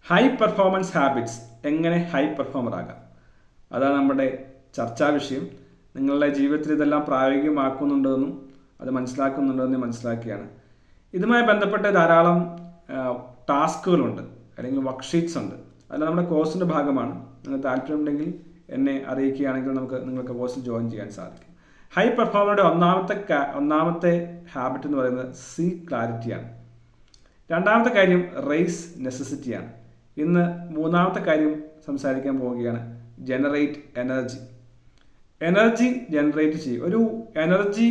High performance habits എങ്ങനെ high performer ആകാം, അതാണ് നമ്മുടെ ചർച്ചാ വിഷയം. നിങ്ങളുടെ ജീവിതത്തിൽ ഇതെല്ലാം പ്രായോഗികമാക്കുന്നുണ്ടെന്നും അത് മനസ്സിലാക്കുന്നുണ്ടെന്നും മനസ്സിലാക്കിയാണ്. ഇതുമായി ബന്ധപ്പെട്ട ധാരാളം ടാസ്കുകളുണ്ട്, അല്ലെങ്കിൽ വർക്ക്ഷീറ്റ്സ് ഉണ്ട്. അല്ല, നമ്മുടെ കോഴ്സിൻ്റെ ഭാഗമാണ്. നിങ്ങൾ താല്പര്യമുണ്ടെങ്കിൽ എന്നെ അറിയിക്കുകയാണെങ്കിൽ നിങ്ങൾക്ക് കോഴ്സിൽ ജോയിൻ ചെയ്യാൻ സാധിക്കും. ഹൈ പെർഫോമറുടെ ഒന്നാമത്തെ ഹാബിറ്റ് എന്ന് പറയുന്നത് സീ ക്ലാരിറ്റിയാണ്. രണ്ടാമത്തെ കാര്യം റേസ് നെസസിറ്റിയാണ്. ഇന്ന് മൂന്നാമത്തെ കാര്യം സംസാരിക്കാൻ പോവുകയാണ് ജനറേറ്റ് എനർജി. എനർജി ജനറേറ്റ് ചെയ്യും. ഒരു എനർജി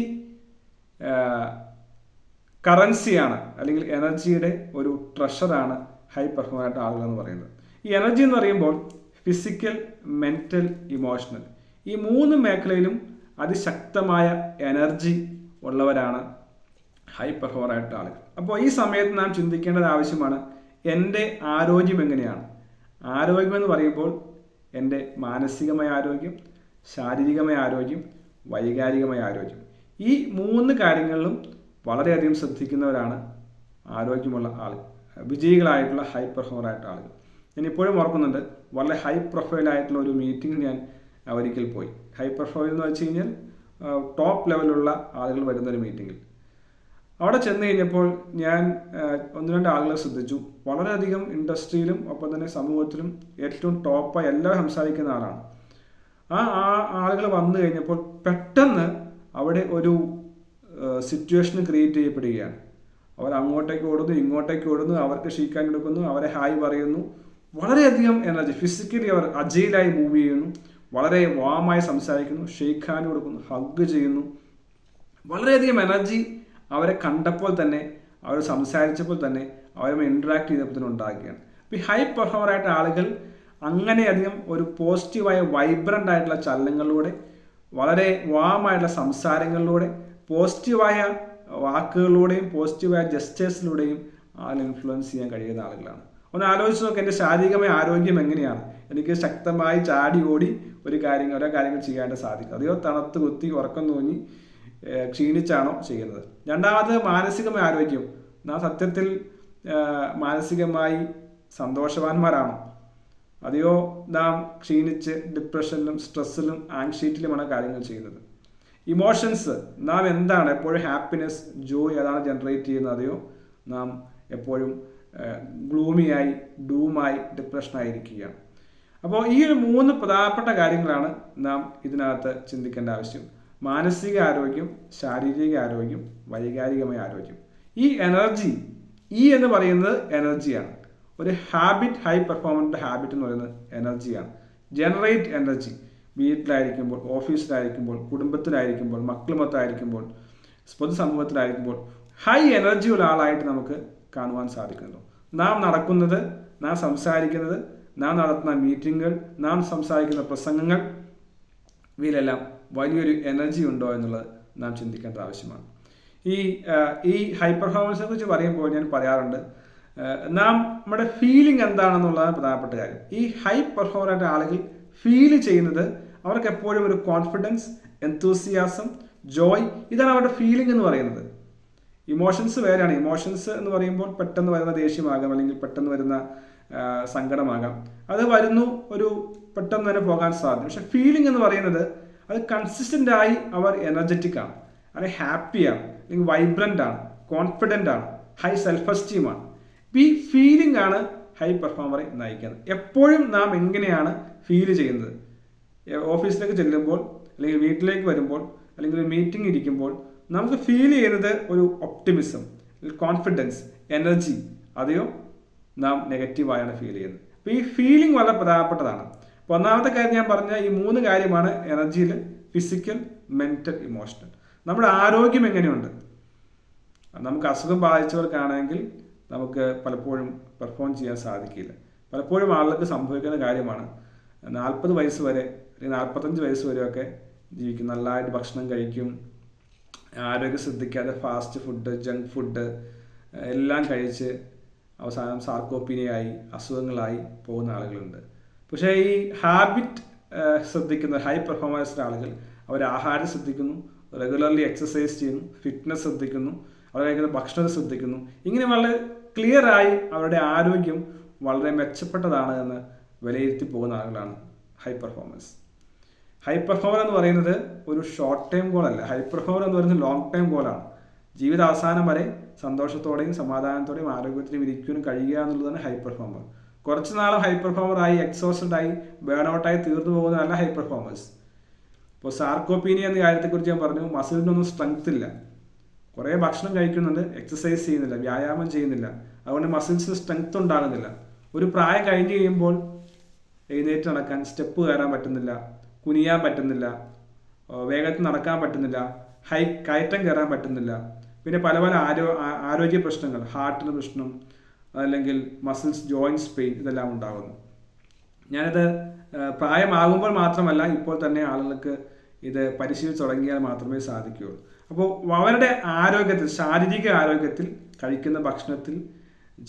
കറൻസിയാണ്, അല്ലെങ്കിൽ എനർജിയുടെ ഒരു ട്രഷറാണ് ഹൈ പെർഫോമറായിട്ട് ആളുകൾ എന്ന് പറയുന്നത്. ഈ എനർജി എന്ന് പറയുമ്പോൾ ഫിസിക്കൽ, മെൻ്റൽ, ഇമോഷണൽ, ഈ മൂന്ന് മേഖലയിലും അതിശക്തമായ എനർജി ഉള്ളവരാണ് ഹൈ പെർഫോമറായിട്ട് ആളുകൾ. അപ്പോൾ ഈ സമയത്ത് നാം ചിന്തിക്കേണ്ടത് ആവശ്യമാണ്, എൻ്റെ ആരോഗ്യം എങ്ങനെയാണ്. ആരോഗ്യം എന്ന് പറയുമ്പോൾ എൻ്റെ മാനസികമായ ആരോഗ്യം, ശാരീരികമായ ആരോഗ്യം, വൈകാരികമായ ആരോഗ്യം, ഈ മൂന്ന് കാര്യങ്ങളിലും വളരെയധികം ശ്രദ്ധിക്കുന്നവരാണ് ആരോഗ്യമുള്ള ആളുകൾ, വിജയികളായിട്ടുള്ള ഹൈ പെർഫോമറായിട്ടുള്ള ആളുകൾ. ഞാൻ ഇപ്പോഴും ഓർക്കുന്നുണ്ട്, വളരെ ഹൈ പ്രൊഫൈലായിട്ടുള്ള ഒരു മീറ്റിംഗ് ഞാൻ ഒരിക്കൽ പോയി. ഹൈ പ്രൊഫൈൽ എന്ന് വെച്ച് കഴിഞ്ഞാൽ ടോപ്പ് ലെവലുള്ള ആളുകൾ വരുന്നൊരു മീറ്റിങ്ങിൽ. അവിടെ ചെന്ന് കഴിഞ്ഞപ്പോൾ ഞാൻ ഒന്ന് രണ്ട് ആളുകളെ ശ്രദ്ധിച്ചു. വളരെയധികം ഇൻഡസ്ട്രിയിലും ഒപ്പം തന്നെ സമൂഹത്തിലും ഏറ്റവും ടോപ്പായി എല്ലാവരും സംസാരിക്കുന്ന ആളാണ്. ആ ആളുകൾ വന്നു കഴിഞ്ഞപ്പോൾ പെട്ടെന്ന് അവിടെ ഒരു സിറ്റുവേഷൻ ക്രിയേറ്റ് ചെയ്യപ്പെടുകയാണ്. അവർ അങ്ങോട്ടേക്ക് ഓടുന്നു, ഇങ്ങോട്ടേക്ക് ഓടുന്നു, അവർക്ക് ഷീക്കാൻ കൊടുക്കുന്നു, അവരെ ഹായ് പറയുന്നു. വളരെയധികം എനർജി, ഫിസിക്കലി അവർ അജയിലായി മൂവ് ചെയ്യുന്നു, വളരെ വാമായി സംസാരിക്കുന്നു, ഷെയ്ക്ക് ഹാൻഡ് കൊടുക്കുന്നു, ഹഗ് ചെയ്യുന്നു. വളരെയധികം എനർജി അവരെ കണ്ടപ്പോൾ തന്നെ, അവർ സംസാരിച്ചപ്പോൾ തന്നെ, അവരുമായി ഇൻട്രാക്ട് ചെയ്തപ്പോൾ തന്നെ ഉണ്ടാക്കുകയാണ്. അപ്പോൾ ഈ ഹൈ പെർഫോമറായിട്ട് ആളുകൾ അങ്ങനെയധികം ഒരു പോസിറ്റീവായ വൈബ്രൻ്റ് ആയിട്ടുള്ള ചലനങ്ങളിലൂടെ, വളരെ വാമായിട്ടുള്ള സംസാരങ്ങളിലൂടെ, പോസിറ്റീവായ വാക്കുകളിലൂടെയും പോസിറ്റീവായ ജസ്റ്റേഴ്സിലൂടെയും ആൾ ഇൻഫ്ലുവൻസ് ചെയ്യാൻ കഴിയുന്ന ആളുകളാണ്. ഒന്ന് ആലോചിച്ച് നോക്കുക, എൻ്റെ ശാരീരികമായ ആരോഗ്യം എങ്ങനെയാണ്. എനിക്ക് ശക്തമായി ചാടി ഓടി ഓരോ കാര്യങ്ങൾ ചെയ്യാനായിട്ട് സാധിക്കും. അതെയോ തണുത്ത് കുത്തി ഉറക്കം തോന്നി ക്ഷീണിച്ചാണോ ചെയ്യുന്നത്. രണ്ടാമത് മാനസികമായ ആരോഗ്യം. നാം സത്യത്തിൽ മാനസികമായി സന്തോഷവാന്മാരാണോ, അതെയോ നാം ക്ഷീണിച്ച് ഡിപ്രഷനിലും സ്ട്രെസ്സിലും ആങ്സൈറ്റിയിലുമാണ് കാര്യങ്ങൾ ചെയ്യുന്നത്. ഇമോഷൻസ്, നാം എന്താണ് എപ്പോഴും ഹാപ്പിനെസ്, ജോയ് അതാണ് ജനറേറ്റ് ചെയ്യുന്നത്, അതെയോ നാം എപ്പോഴും ഗ്ലൂമിയായി, ഡൂമായി, ഡിപ്രഷനായിരിക്കുകയാണ്. അപ്പോൾ ഈ ഒരു മൂന്ന് പ്രധാനപ്പെട്ട കാര്യങ്ങളാണ് നാം ഇതിനകത്ത് ചിന്തിക്കേണ്ട ആവശ്യം. മാനസിക ആരോഗ്യം, ശാരീരിക ആരോഗ്യം, വൈകാരികമായ ആരോഗ്യം. ഈ എനർജി, എന്ന് പറയുന്നത് എനർജിയാണ്. ഒരു ഹാബിറ്റ്, ഹൈ പെർഫോമൻസിൻ്റെ ഹാബിറ്റ് എന്ന് പറയുന്നത് എനർജിയാണ്. ജനറേറ്റ് എനർജി വീട്ടിലായിരിക്കുമ്പോൾ, ഓഫീസിലായിരിക്കുമ്പോൾ, കുടുംബത്തിലായിരിക്കുമ്പോൾ, മക്കളുമൊത്തായിരിക്കുമ്പോൾ, പൊതുസമൂഹത്തിലായിരിക്കുമ്പോൾ ഹൈ എനർജി ഉള്ള ആളായിട്ട് നമുക്ക് കാണുവാൻ സാധിക്കുന്നു. നാം നടക്കുന്നത്, നാം സംസാരിക്കുന്നത്, നാം നടത്തുന്ന മീറ്റിങ്ങുകൾ, നാം സംസാരിക്കുന്ന പ്രസംഗങ്ങൾ, ഇവയിലെല്ലാം വലിയൊരു എനർജി ഉണ്ടോ എന്നുള്ളത് നാം ചിന്തിക്കേണ്ട ആവശ്യമാണ്. ഈ ഹൈ പെർഫോമൻസിനെ കുറിച്ച് പറയുമ്പോൾ ഞാൻ പറയാറുണ്ട്, നമ്മുടെ ഫീലിംഗ് എന്താണെന്നുള്ളതാണ് പ്രധാനപ്പെട്ട കാര്യം. ഈ ഹൈ പെർഫോമറായിട്ട് ആളുകൾ ഫീൽ ചെയ്യുന്നത്, അവർക്ക് എപ്പോഴും ഒരു കോൺഫിഡൻസ്, എന്തൂസിയാസം, ജോയ്, ഇതാണ് അവരുടെ ഫീലിംഗ് എന്ന് പറയുന്നത്. ഇമോഷൻസ് വേറെയാണ്. ഇമോഷൻസ് എന്ന് പറയുമ്പോൾ പെട്ടെന്ന് വരുന്ന ദേഷ്യമാകാം, അല്ലെങ്കിൽ പെട്ടെന്ന് വരുന്ന സങ്കടമാകാം. അത് വരുന്നു, ഒരു പെട്ടെന്ന് തന്നെ പോകാൻ സാധിക്കും. പക്ഷെ ഫീലിംഗ് എന്ന് പറയുന്നത് അത് കൺസിസ്റ്റൻ്റ് ആയി അവർ എനർജറ്റിക് ആണ്, അല്ലെങ്കിൽ ഹാപ്പിയാണ്, അല്ലെങ്കിൽ വൈബ്രൻ്റ് ആണ്, കോൺഫിഡൻ്റ് ആണ്, ഹൈ സെൽഫ് എസ്റ്റീമാണ്. ഈ ഫീലിംഗ് ആണ് ഹൈ പെർഫോമറെ നയിക്കുന്നത്. എപ്പോഴും നാം എങ്ങനെയാണ് ഫീൽ ചെയ്യുന്നത്, ഓഫീസിലേക്ക് ചെല്ലുമ്പോൾ, അല്ലെങ്കിൽ വീട്ടിലേക്ക് വരുമ്പോൾ, അല്ലെങ്കിൽ ഒരു മീറ്റിംഗ് ഇരിക്കുമ്പോൾ നമുക്ക് ഫീൽ ചെയ്യുന്നത് ഒരു ഒപ്റ്റിമിസം, കോൺഫിഡൻസ്, എനർജി, അതെയോ നാം നെഗറ്റീവായാണ് ഫീൽ ചെയ്യുന്നത്. അപ്പോൾ ഈ ഫീലിംഗ് വളരെ പ്രധാനപ്പെട്ടതാണ്. അപ്പോൾ ഒന്നാമത്തെ കാര്യം ഞാൻ പറഞ്ഞ ഈ മൂന്ന് കാര്യമാണ് എനർജിയിൽ: ഫിസിക്കൽ, മെൻ്റൽ, ഇമോഷണൽ. നമ്മുടെ ആരോഗ്യം എങ്ങനെയുണ്ട്. നമുക്ക് അസുഖം ബാധിച്ചവർക്കാണെങ്കിൽ നമുക്ക് പലപ്പോഴും പെർഫോം ചെയ്യാൻ സാധിക്കില്ല. പലപ്പോഴും ആളുകൾക്ക് സംഭവിക്കുന്ന കാര്യമാണ്, 40 വയസ്സ് വരെ അല്ലെങ്കിൽ 45 വയസ്സ് വരെയൊക്കെ ജീവിക്കും, നല്ലതായിട്ട് ഭക്ഷണം കഴിക്കും, ആരോഗ്യം ശ്രദ്ധിക്കാതെ ഫാസ്റ്റ് ഫുഡ്, ജങ്ക് ഫുഡ് എല്ലാം കഴിച്ച് അവസാനം സാർക്കോപ്പീനിയായി, അസുഖങ്ങളായി പോകുന്ന ആളുകളുണ്ട്. പക്ഷേ ഈ ഹാബിറ്റ് ശ്രദ്ധിക്കുന്ന ഹൈ പെർഫോമൻസിൻ്റെ ആളുകൾ, അവർ ആഹാരം ശ്രദ്ധിക്കുന്നു, റെഗുലർലി എക്സസൈസ് ചെയ്യുന്നു, ഫിറ്റ്നസ് ശ്രദ്ധിക്കുന്നു, അവർ കഴിക്കുന്ന ഭക്ഷണത്തെ ശ്രദ്ധിക്കുന്നു. ഇങ്ങനെ വളരെ ക്ലിയറായി അവരുടെ ആരോഗ്യം വളരെ മെച്ചപ്പെട്ടതാണ് എന്ന് വിലയിരുത്തി പോകുന്ന ആളുകളാണ് ഹൈ പെർഫോമൻസ്. ഹൈ പെർഫോമർ എന്ന് പറയുന്നത് ഒരു ഷോർട്ട് ടൈം ഗോളല്ല. ഹൈ പെർഫോമർ എന്ന് പറയുന്നത് ലോങ് ടൈം ഗോളാണ്. ജീവിത അവസാനം വരെ സന്തോഷത്തോടെയും സമാധാനത്തോടെയും ആരോഗ്യത്തിനും ഇരിക്കാനും കഴിയുക എന്നുള്ളതാണ് ഹൈ പെർഫോമർ. കുറച്ച് നാളും ഹൈ പെർഫോമറായി എക്സോസ്റ്റഡായി ബേൺ-ഔട്ടായി തീർന്നു പോകുന്നതല്ല ഹൈ പെർഫോമേഴ്സ്. ഇപ്പോൾ സാർക്കോപീനിയ എന്ന കാര്യത്തെക്കുറിച്ച് ഞാൻ പറഞ്ഞു. മസിലിനൊന്നും സ്ട്രെങ്ത് ഇല്ല, കുറേ ഭക്ഷണം കഴിക്കുന്നുണ്ട്, എക്സസൈസ് ചെയ്യുന്നില്ല, വ്യായാമം ചെയ്യുന്നില്ല, അതുകൊണ്ട് മസിൽസിന് സ്ട്രെങ്ത് ഉണ്ടാകുന്നില്ല. ഒരു പ്രായം കഴിഞ്ഞ് കഴിയുമ്പോൾ എഴുന്നേറ്റ് നടക്കാൻ, സ്റ്റെപ്പ് കയറാൻ പറ്റുന്നില്ല, കുനിയാൻ പറ്റുന്നില്ല, വേഗത്തിൽ നടക്കാൻ പറ്റുന്നില്ല, കയറ്റം കയറാൻ പറ്റുന്നില്ല. പിന്നെ പല പല ആരോഗ്യ പ്രശ്നങ്ങൾ, ഹാർട്ടിന് പ്രശ്നം, അല്ലെങ്കിൽ മസിൽസ് ജോയിൻറ്റ്സ് പെയിൻ, ഇതെല്ലാം ഉണ്ടാകുന്നു. ഞാനിത് പ്രായമാകുമ്പോൾ മാത്രമല്ല, ഇപ്പോൾ തന്നെ ആളുകൾക്ക് ഇത് പരിശീലിച്ച് തുടങ്ങിയാൽ മാത്രമേ സാധിക്കുകയുള്ളൂ. അപ്പോൾ അവരുടെ ആരോഗ്യത്തിൽ, ശാരീരിക ആരോഗ്യത്തിൽ, കഴിക്കുന്ന ഭക്ഷണത്തിൽ